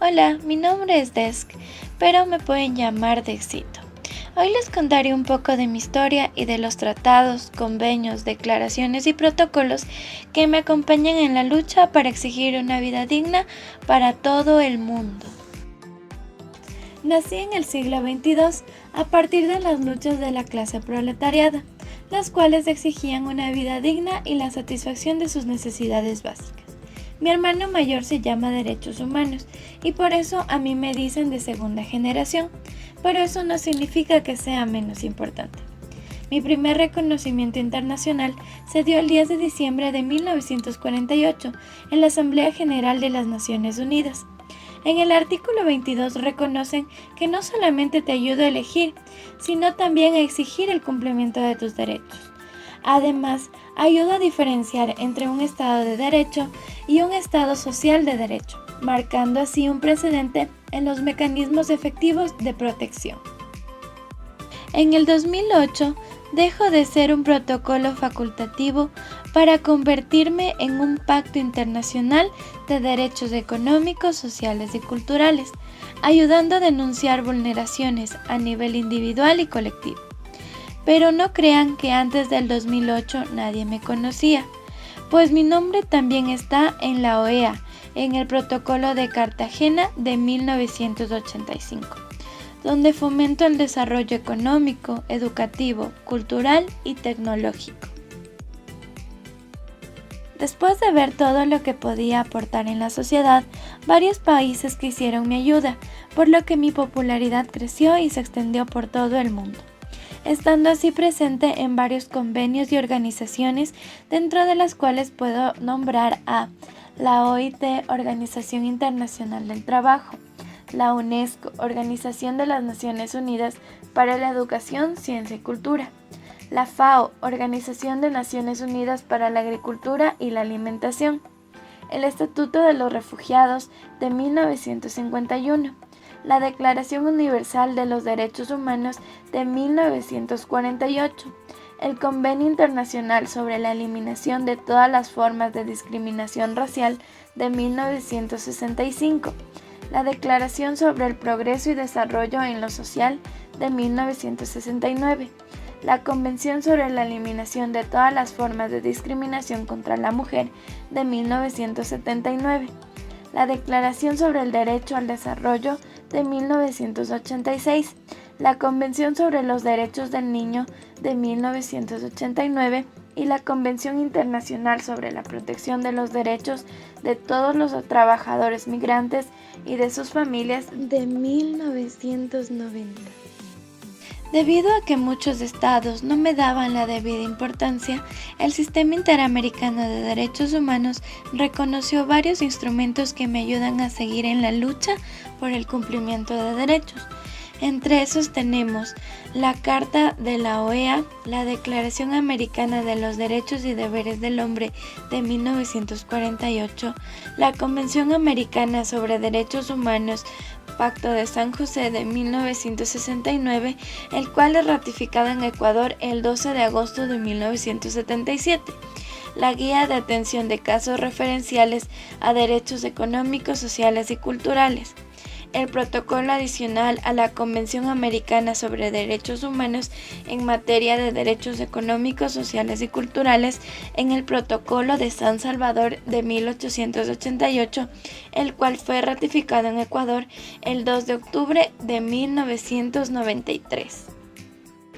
Hola, mi nombre es Desk, pero me pueden llamar Dexito. Hoy les contaré un poco de mi historia y de los tratados, convenios, declaraciones y protocolos que me acompañan en la lucha para exigir una vida digna para todo el mundo. Nací en el siglo XXII a partir de las luchas de la clase proletariada, las cuales exigían una vida digna y la satisfacción de sus necesidades básicas. Mi hermano mayor se llama Derechos Humanos y por eso a mí me dicen de segunda generación, pero eso no significa que sea menos importante. Mi primer reconocimiento internacional se dio el 10 de diciembre de 1948 en la Asamblea General de las Naciones Unidas. En el artículo 22 reconocen que no solamente te ayuda a elegir, sino también a exigir el cumplimiento de tus derechos. Además, ayuda a diferenciar entre un Estado de Derecho y un Estado social de derecho, marcando así un precedente en los mecanismos efectivos de protección. En el 2008, dejo de ser un protocolo facultativo para convertirme en un pacto internacional de derechos económicos, sociales y culturales, ayudando a denunciar vulneraciones a nivel individual y colectivo. Pero no crean que antes del 2008 nadie me conocía, pues mi nombre también está en la OEA, en el Protocolo de Cartagena de 1985, donde fomento el desarrollo económico, educativo, cultural y tecnológico. Después de ver todo lo que podía aportar en la sociedad, varios países quisieron mi ayuda, por lo que mi popularidad creció y se extendió por todo el mundo, estando así presente en varios convenios y organizaciones, dentro de las cuales puedo nombrar a la OIT, Organización Internacional del Trabajo, la UNESCO, Organización de las Naciones Unidas para la Educación, Ciencia y Cultura, la FAO, Organización de Naciones Unidas para la Agricultura y la Alimentación, el Estatuto de los Refugiados de 1951, la Declaración Universal de los Derechos Humanos de 1948, el Convenio Internacional sobre la Eliminación de todas las formas de discriminación racial de 1965, la Declaración sobre el Progreso y Desarrollo en lo Social de 1969, la Convención sobre la Eliminación de todas las formas de discriminación contra la mujer de 1979, la Declaración sobre el Derecho al Desarrollo de 1986, la Convención sobre los Derechos del Niño de 1989 y la Convención Internacional sobre la Protección de los Derechos de todos los trabajadores migrantes y de sus familias de 1990. Debido a que muchos estados no me daban la debida importancia, el Sistema Interamericano de Derechos Humanos reconoció varios instrumentos que me ayudan a seguir en la lucha por el cumplimiento de derechos. Entre esos tenemos la Carta de la OEA, la Declaración Americana de los Derechos y Deberes del Hombre de 1948, la Convención Americana sobre Derechos Humanos, Pacto de San José de 1969, el cual es ratificado en Ecuador el 12 de agosto de 1977. La Guía de Atención de Casos Referenciales a Derechos Económicos, Sociales y Culturales. El protocolo adicional a la Convención Americana sobre Derechos Humanos en materia de derechos económicos, sociales y culturales en el Protocolo de San Salvador de 1888, el cual fue ratificado en Ecuador el 2 de octubre de 1993.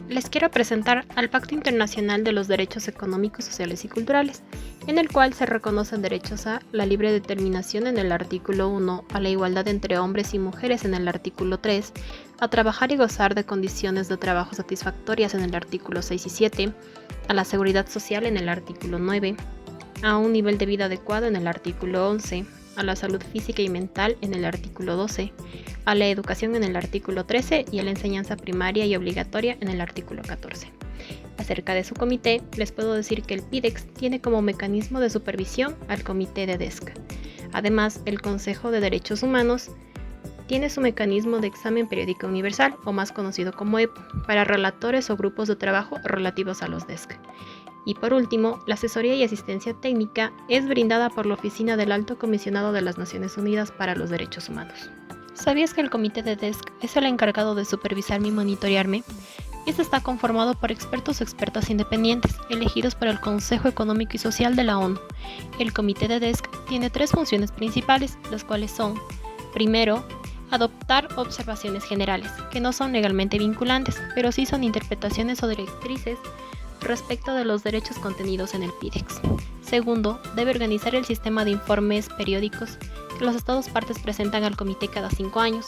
Les quiero presentar al Pacto Internacional de los Derechos Económicos, Sociales y Culturales, en el cual se reconocen derechos a la libre determinación en el artículo 1, a la igualdad entre hombres y mujeres en el artículo 3, a trabajar y gozar de condiciones de trabajo satisfactorias en el artículo 6 y 7, a la seguridad social en el artículo 9, a un nivel de vida adecuado en el artículo 11, a la salud física y mental en el artículo 12, a la educación en el artículo 13 y a la enseñanza primaria y obligatoria en el artículo 14. Acerca de su comité, les puedo decir que el PIDEX tiene como mecanismo de supervisión al Comité de DESC. Además, el Consejo de Derechos Humanos tiene su mecanismo de examen periódico universal, o más conocido como EPU, para relatores o grupos de trabajo relativos a los DESC. Y por último, la asesoría y asistencia técnica es brindada por la Oficina del Alto Comisionado de las Naciones Unidas para los Derechos Humanos. ¿Sabías que el comité de DESC es el encargado de supervisarme y monitorearme? Este está conformado por expertos o expertas independientes, elegidos por el Consejo Económico y Social de la ONU. El comité de DESC tiene 3 funciones principales, las cuales son: primero, adoptar observaciones generales, que no son legalmente vinculantes, pero sí son interpretaciones o directrices respecto de los derechos contenidos en el PIDEX. Segundo, debe organizar el sistema de informes periódicos que los Estados partes presentan al Comité cada 5 años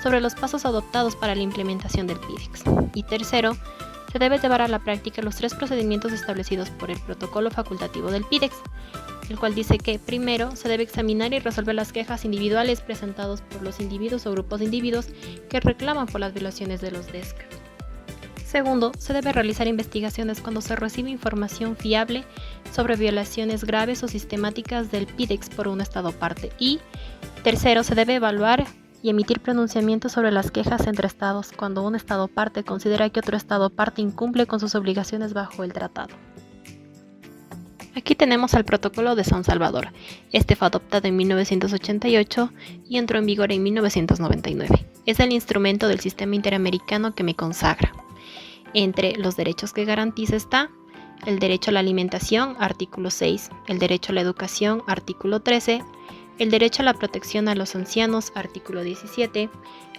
sobre los pasos adoptados para la implementación del PIDEX. Y tercero, se debe llevar a la práctica los 3 procedimientos establecidos por el protocolo facultativo del PIDEX, el cual dice que primero se debe examinar y resolver las quejas individuales presentadas por los individuos o grupos de individuos que reclaman por las violaciones de los DESC. Segundo, se debe realizar investigaciones cuando se recibe información fiable sobre violaciones graves o sistemáticas del PIDEX por un Estado parte. Y tercero, se debe evaluar y emitir pronunciamientos sobre las quejas entre Estados cuando un Estado parte considera que otro Estado parte incumple con sus obligaciones bajo el tratado. Aquí tenemos al Protocolo de San Salvador. Este fue adoptado en 1988 y entró en vigor en 1999. Es el instrumento del sistema interamericano que me consagra. Entre los derechos que garantiza está el derecho a la alimentación, artículo 6, el derecho a la educación, artículo 13, el derecho a la protección a los ancianos, artículo 17,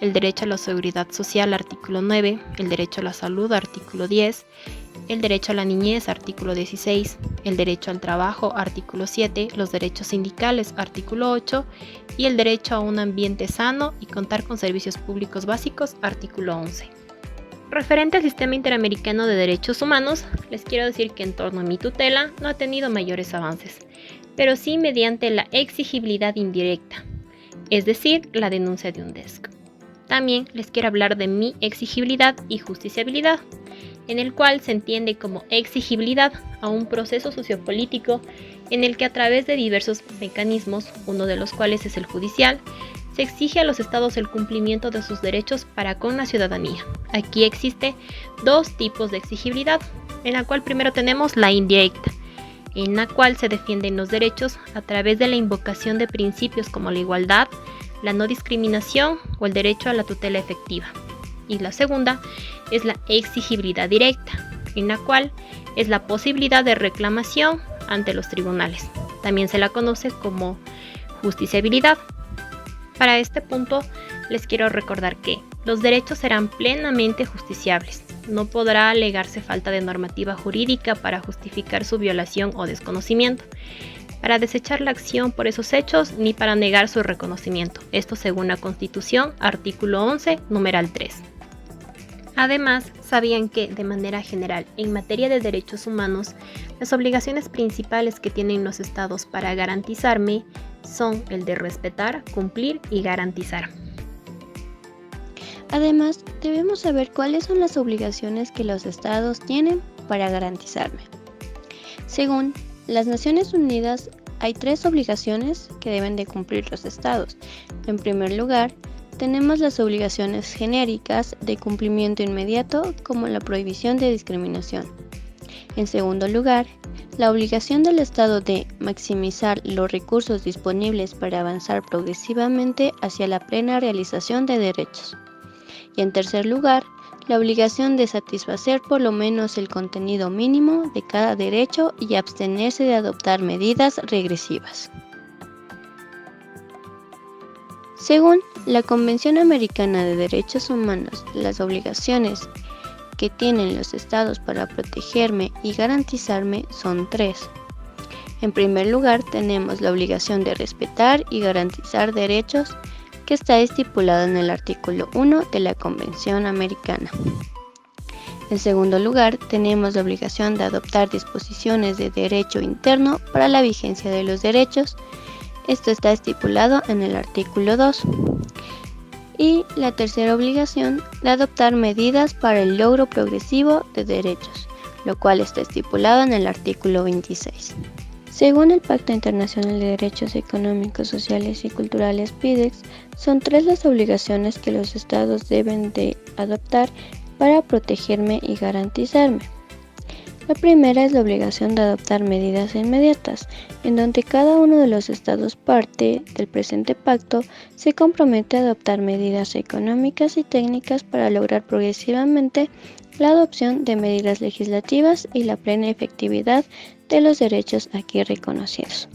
el derecho a la seguridad social, artículo 9, el derecho a la salud, artículo 10, el derecho a la niñez, artículo 16, el derecho al trabajo, artículo 7, los derechos sindicales, artículo 8, y el derecho a un ambiente sano y contar con servicios públicos básicos, artículo 11. Referente al Sistema Interamericano de Derechos Humanos, les quiero decir que en torno a mi tutela no ha tenido mayores avances, pero sí mediante la exigibilidad indirecta, es decir, la denuncia de un DESC. También les quiero hablar de mi exigibilidad y justiciabilidad, en el cual se entiende como exigibilidad a un proceso sociopolítico en el que a través de diversos mecanismos, uno de los cuales es el judicial, se exige a los estados el cumplimiento de sus derechos para con la ciudadanía. Aquí existe 2 tipos de exigibilidad, en la cual primero tenemos la indirecta, en la cual se defienden los derechos a través de la invocación de principios como la igualdad, la no discriminación o el derecho a la tutela efectiva. Y la segunda es la exigibilidad directa, en la cual es la posibilidad de reclamación ante los tribunales. También se la conoce como justiciabilidad. Para este punto les quiero recordar que los derechos serán plenamente justiciables. No podrá alegarse falta de normativa jurídica para justificar su violación o desconocimiento, para desechar la acción por esos hechos ni para negar su reconocimiento. Esto según la Constitución, artículo 11, numeral 3. Además, sabían que, de manera general, en materia de derechos humanos, las obligaciones principales que tienen los estados para garantizarme son el de respetar, cumplir y garantizar. Además, debemos saber cuáles son las obligaciones que los estados tienen para garantizarme. Según las Naciones Unidas, hay 3 obligaciones que deben de cumplir los estados. En primer lugar, tenemos las obligaciones genéricas de cumplimiento inmediato, como la prohibición de discriminación. En segundo lugar, la obligación del Estado de maximizar los recursos disponibles para avanzar progresivamente hacia la plena realización de derechos. Y en tercer lugar, la obligación de satisfacer por lo menos el contenido mínimo de cada derecho y abstenerse de adoptar medidas regresivas. Según la Convención Americana de Derechos Humanos, las obligaciones que tienen los estados para protegerme y garantizarme son 3. En primer lugar, tenemos la obligación de respetar y garantizar derechos, que está estipulado en el artículo 1 de la Convención Americana. En segundo lugar, tenemos la obligación de adoptar disposiciones de derecho interno para la vigencia de los derechos. Esto está estipulado en el artículo 2. Y la tercera obligación de adoptar medidas para el logro progresivo de derechos, lo cual está estipulado en el artículo 26. Según el Pacto Internacional de Derechos Económicos, Sociales y Culturales PIDEX, son 3 las obligaciones que los estados deben de adoptar para protegerme y garantizarme. La primera es la obligación de adoptar medidas inmediatas, en donde cada uno de los estados parte del presente pacto se compromete a adoptar medidas económicas y técnicas para lograr progresivamente la adopción de medidas legislativas y la plena efectividad de los derechos aquí reconocidos.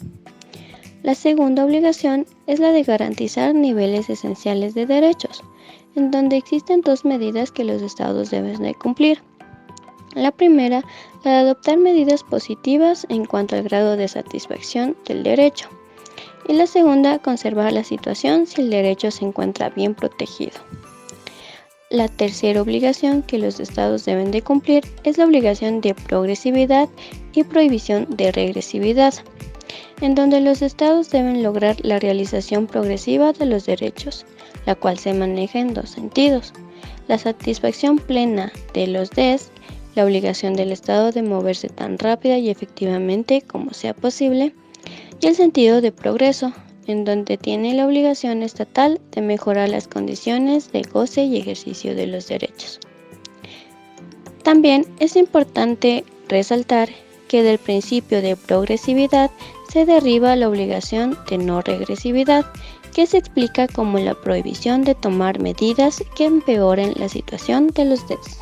La segunda obligación es la de garantizar niveles esenciales de derechos, en donde existen dos medidas que los estados deben de cumplir. La primera, la de adoptar medidas positivas en cuanto al grado de satisfacción del derecho. Y la segunda, conservar la situación si el derecho se encuentra bien protegido. La tercera obligación que los estados deben de cumplir es la obligación de progresividad y prohibición de regresividad, en donde los estados deben lograr la realización progresiva de los derechos, la cual se maneja en dos sentidos: la satisfacción plena de los DES, la obligación del Estado de moverse tan rápida y efectivamente como sea posible, y el sentido de progreso, en donde tiene la obligación estatal de mejorar las condiciones de goce y ejercicio de los derechos. También es importante resaltar que del principio de progresividad se deriva la obligación de no regresividad, que se explica como la prohibición de tomar medidas que empeoren la situación de los DES.